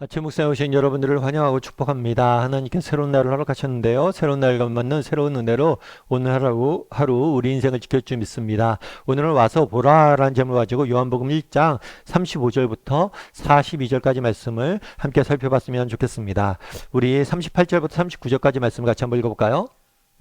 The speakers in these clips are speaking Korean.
아침 묵상에 오신 여러분들을 환영하고 축복합니다. 하나님께서 새로운 날을 허락하셨는데요. 새로운 날과 맞는 새로운 은혜로 오늘 하루 우리 인생을 지켜줄 줄 믿습니다. 오늘은 와서 보라라는 제목을 가지고 요한복음 1장 35절부터 42절까지 말씀을 함께 살펴봤으면 좋겠습니다. 우리 38절부터 39절까지 말씀을 같이 한번 읽어볼까요?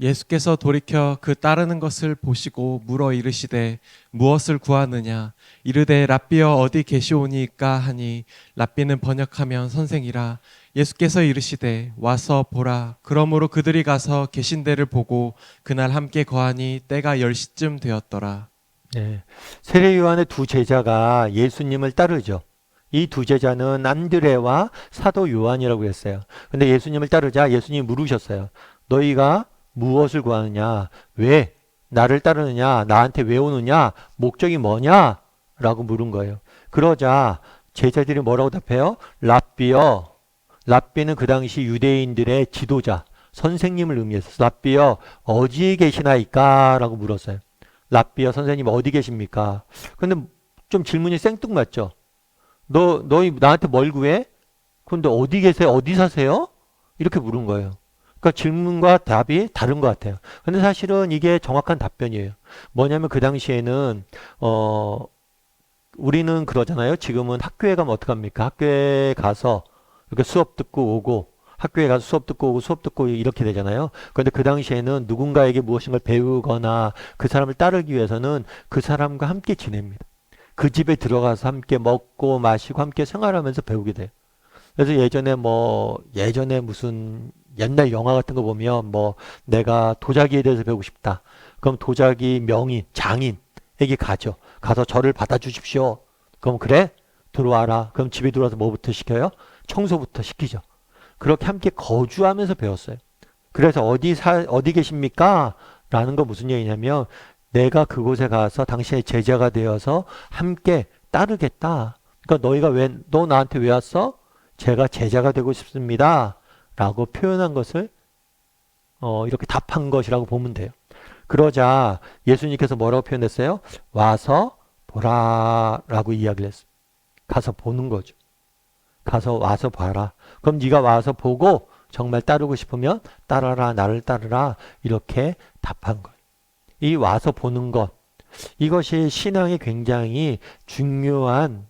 예수께서 돌이켜 그 따르는 것을 보시고 물어 이르시되 무엇을 구하느냐 이르되 랍비여 어디 계시오니까 하니 랍비는 번역하면 선생이라. 예수께서 이르시되 와서 보라. 그러므로 그들이 가서 계신 데를 보고 그날 함께 거하니 때가 10시쯤 되었더라. 네. 세례 요한의 두 제자가 예수님을 따르죠. 이 두 제자는 안드레와 사도 요한이라고 했어요. 근데 예수님을 따르자 예수님이 물으셨어요. 너희가 무엇을 구하느냐? 왜 나를 따르느냐? 나한테 왜 오느냐? 목적이 뭐냐? 라고 물은 거예요. 그러자 제자들이 뭐라고 답해요? 랍비여. 랍비는 그 당시 유대인들의 지도자, 선생님을 의미했어요. 랍비여 어디에 계시나이까? 라고 물었어요. 랍비여 선생님 어디 계십니까? 근데 좀 질문이 생뚱맞죠? 너희 나한테 뭘 구해? 근데 어디 계세요? 어디 사세요? 이렇게 물은 거예요. 그러니까 질문과 답이 다른 것 같아요. 근데 사실은 이게 정확한 답변이에요. 뭐냐면 그 당시에는 우리는 그러잖아요. 지금은 학교에 가면 어떡합니까? 학교에 가서 이렇게 수업 듣고 오고 학교에 가서 수업 듣고 오고 수업 듣고 이렇게 되잖아요. 그런데 그 당시에는 누군가에게 무엇인가를 배우거나 그 사람을 따르기 위해서는 그 사람과 함께 지냅니다. 그 집에 들어가서 함께 먹고 마시고 함께 생활하면서 배우게 돼요. 그래서 예전에 무슨 옛날 영화 같은 거 보면 내가 도자기에 대해서 배우고 싶다. 그럼 도자기 명인, 장인에게 가죠. 가서 저를 받아주십시오. 그럼 그래? 들어와라. 그럼 집에 들어와서 뭐부터 시켜요? 청소부터 시키죠. 그렇게 함께 거주하면서 배웠어요. 그래서 어디 계십니까? 라는 거 무슨 얘기냐면 내가 그곳에 가서 당신의 제자가 되어서 함께 따르겠다. 그러니까 너 나한테 왜 왔어? 제가 제자가 되고 싶습니다. 라고 표현한 것을 이렇게 답한 것이라고 보면 돼요. 그러자 예수님께서 뭐라고 표현했어요? 와서 보라 라고 이야기를 했어요. 가서 보는 거죠. 가서 와서 봐라. 그럼 네가 와서 보고 정말 따르고 싶으면 따라라 나를 따르라 이렇게 답한 거예요. 이 와서 보는 것 이것이 신앙에 굉장히 중요한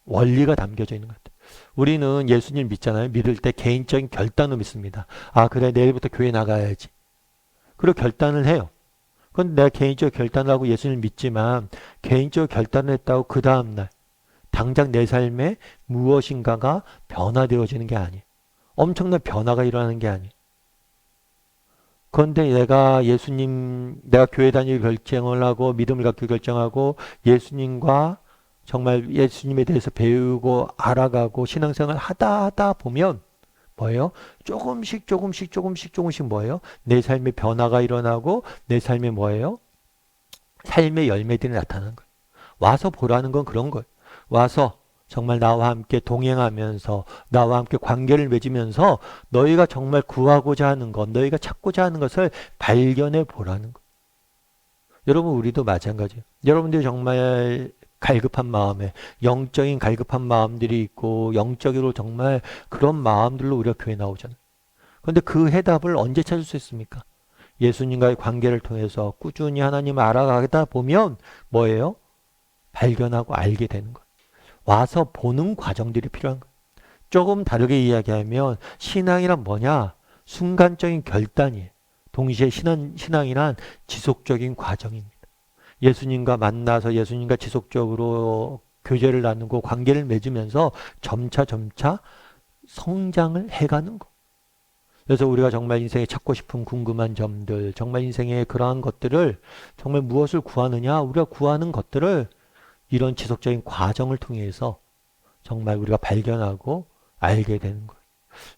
원리가 담겨져 있는 것 같아요. 우리는 예수님 믿잖아요. 믿을 때 개인적인 결단을 믿습니다. 아, 그래, 내일부터 교회 나가야지. 그리고 결단을 해요. 그건 내가 개인적으로 결단을 하고 예수님을 믿지만 개인적으로 결단을 했다고 그 다음날 당장 내 삶에 무엇인가가 변화되어지는 게 아니에요. 엄청난 변화가 일어나는 게 아니에요. 그런데 내가 교회 다니기 결정을 하고 믿음을 갖기 결정하고 예수님과 정말 예수님에 대해서 배우고 알아가고 신앙생활 하다 보면 뭐예요? 조금씩 뭐예요? 내 삶의 변화가 일어나고 내 삶에 뭐예요? 삶의 열매들이 나타나는 거예요. 와서 보라는 건 그런 거예요. 와서 정말 나와 함께 동행하면서 나와 함께 관계를 맺으면서 너희가 정말 구하고자 하는 것, 너희가 찾고자 하는 것을 발견해 보라는 거. 여러분 우리도 마찬가지예요. 여러분들이 정말 갈급한 마음에 영적인 갈급한 마음들이 있고 영적으로 정말 그런 마음들로 우리가 교회 나오잖아요. 그런데 그 해답을 언제 찾을 수 있습니까? 예수님과의 관계를 통해서 꾸준히 하나님을 알아가다 보면 뭐예요? 발견하고 알게 되는 거예요. 와서 보는 과정들이 필요한 거예요. 조금 다르게 이야기하면 신앙이란 뭐냐? 순간적인 결단이에요. 동시에 신앙이란 지속적인 과정입니다. 예수님과 만나서 예수님과 지속적으로 교제를 나누고 관계를 맺으면서 점차 성장을 해가는 거. 그래서 우리가 정말 인생에 찾고 싶은 궁금한 점들, 정말 인생의 그러한 것들을 정말 무엇을 구하느냐? 우리가 구하는 것들을 이런 지속적인 과정을 통해서 정말 우리가 발견하고 알게 되는 거예요.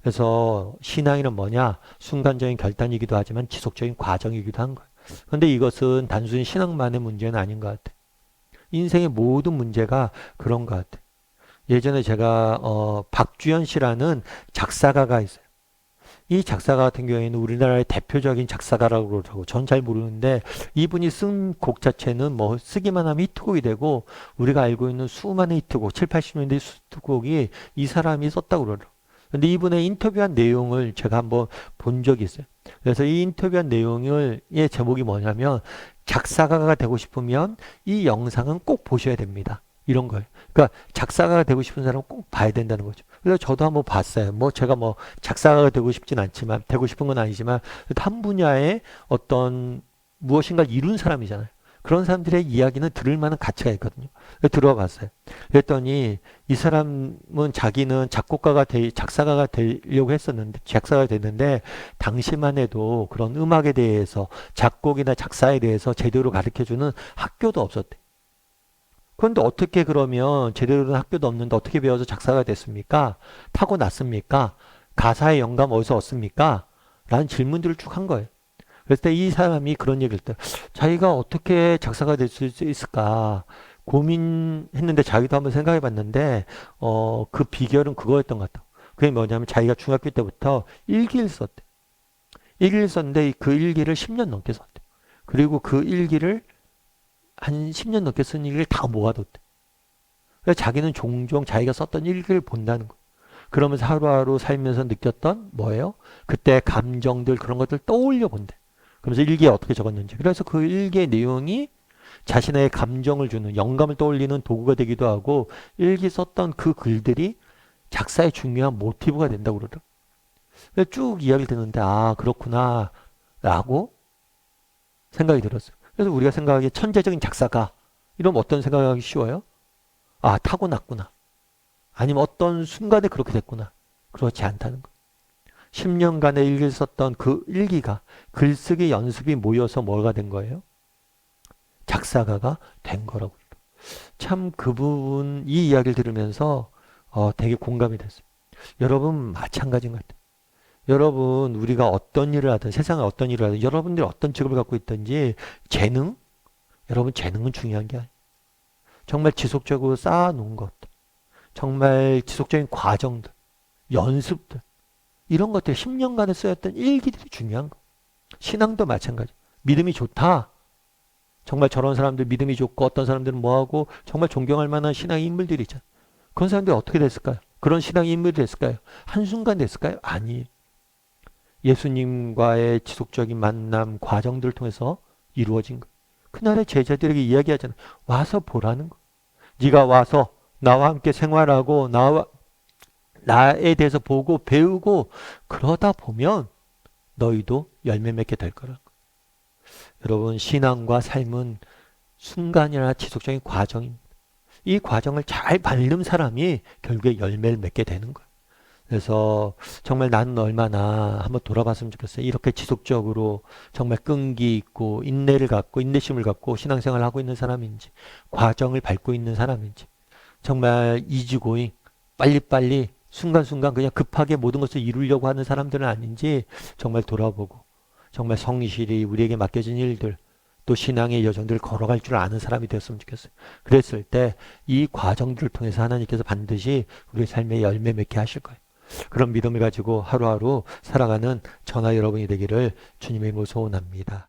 그래서 신앙이란 뭐냐? 순간적인 결단이기도 하지만 지속적인 과정이기도 한 거예요. 그런데 이것은 단순히 신앙만의 문제는 아닌 것 같아요. 인생의 모든 문제가 그런 것 같아요. 예전에 제가 박주현 씨라는 작사가가 있어요. 이 작사가 같은 경우에는 우리나라의 대표적인 작사가라고 그러더라고. 전 잘 모르는데 이분이 쓴 곡 자체는 뭐 쓰기만 하면 히트곡이 되고 우리가 알고 있는 수많은 히트곡, 7, 80년대 히트곡이 이 사람이 썼다고 그러더라고. 근데 이분의 인터뷰한 내용을 제가 한번 본 적이 있어요. 그래서 이 인터뷰한 내용의 제목이 뭐냐면 작사가가 되고 싶으면 이 영상은 꼭 보셔야 됩니다. 이런 거예요. 그러니까 작사가가 되고 싶은 사람은 꼭 봐야 된다는 거죠. 그래서 저도 한번 봤어요. 뭐 제가 뭐 작사가가 되고 싶진 않지만 되고 싶은 건 아니지만 한 분야에 어떤 무엇인가를 이룬 사람이잖아요. 그런 사람들의 이야기는 들을 만한 가치가 있거든요. 그래서 들어와 봤어요. 그랬더니 이 사람은 자기는 작사가가 되려고 했었는데 작사가 됐는데 당시만 해도 그런 음악에 대해서 작곡이나 작사에 대해서 제대로 가르쳐주는 학교도 없었대. 그런데 어떻게 그러면 제대로 된 학교도 없는데 어떻게 배워서 작사가 됐습니까? 타고났습니까? 가사의 영감 어디서 얻습니까? 라는 질문들을 쭉 한 거예요. 그랬을 때 이 사람이 그런 얘기를 했대. 자기가 어떻게 작사가 될 수 있을까 고민했는데 자기도 한번 생각해 봤는데 그 비결은 그거였던 것 같아. 그게 뭐냐면 자기가 중학교 때부터 일기를 썼대. 일기를 썼는데 그 일기를 10년 넘게 썼대. 그리고 그 일기를 한 10년 넘게 쓴 일기를 다 모아뒀대. 그래서 자기는 종종 자기가 썼던 일기를 본다는 거예요. 그러면서 하루하루 살면서 느꼈던 뭐예요? 그때 감정들 그런 것들 떠올려 본대. 그러면서 일기에 어떻게 적었는지. 그래서 그 일기의 내용이 자신의 감정을 주는 영감을 떠올리는 도구가 되기도 하고 일기 썼던 그 글들이 작사의 중요한 모티브가 된다고 그러더라고요. 그래서 쭉 이야기를 듣는데 아 그렇구나 라고 생각이 들었어요. 그래서 우리가 생각하기에 천재적인 작사가 이러면 어떤 생각하기 쉬워요? 아 타고났구나. 아니면 어떤 순간에 그렇게 됐구나. 그렇지 않다는 거. 10년간의 일기를 썼던 그 일기가 글쓰기 연습이 모여서 뭐가 된 거예요? 작사가가 된 거라고. 참 그 부분 이 이야기를 들으면서 되게 공감이 됐어요. 여러분 마찬가지인 것 같아요. 여러분 우리가 어떤 일을 하든 세상에 어떤 일을 하든 여러분들이 어떤 직업을 갖고 있든지 재능? 여러분 재능은 중요한 게 아니에요. 정말 지속적으로 쌓아놓은 것 정말 지속적인 과정들 연습들 이런 것들 10년간에 쓰였던 일기들이 중요한 거. 신앙도 마찬가지. 믿음이 좋다. 정말 저런 사람들 믿음이 좋고 어떤 사람들은 뭐하고 정말 존경할 만한 신앙 인물들이 있잖아요. 그런 사람들이 어떻게 됐을까요? 그런 신앙 인물이 됐을까요? 한순간 됐을까요? 아니에요. 예수님과의 지속적인 만남 과정들을 통해서 이루어진 거. 그날의 제자들에게 이야기하잖아요. 와서 보라는 거. 네가 와서 나와 함께 생활하고 나에 대해서 보고 배우고 그러다 보면 너희도 열매 맺게 될 거라고. 여러분 신앙과 삶은 순간이나 지속적인 과정입니다. 이 과정을 잘 밟는 사람이 결국에 열매를 맺게 되는 거예요. 그래서 정말 나는 얼마나 한번 돌아봤으면 좋겠어요. 이렇게 지속적으로 정말 끈기 있고 인내를 갖고 인내심을 갖고 신앙생활을 하고 있는 사람인지 과정을 밟고 있는 사람인지 정말 이지고잉 빨리빨리 순간순간 그냥 급하게 모든 것을 이루려고 하는 사람들은 아닌지 정말 돌아보고 정말 성실히 우리에게 맡겨진 일들 또 신앙의 여정들을 걸어갈 줄 아는 사람이 되었으면 좋겠어요. 그랬을 때 이 과정들을 통해서 하나님께서 반드시 우리의 삶에 열매 맺게 하실 거예요. 그런 믿음을 가지고 하루하루 살아가는 저나 여러분이 되기를 주님의 이름으로 소원합니다.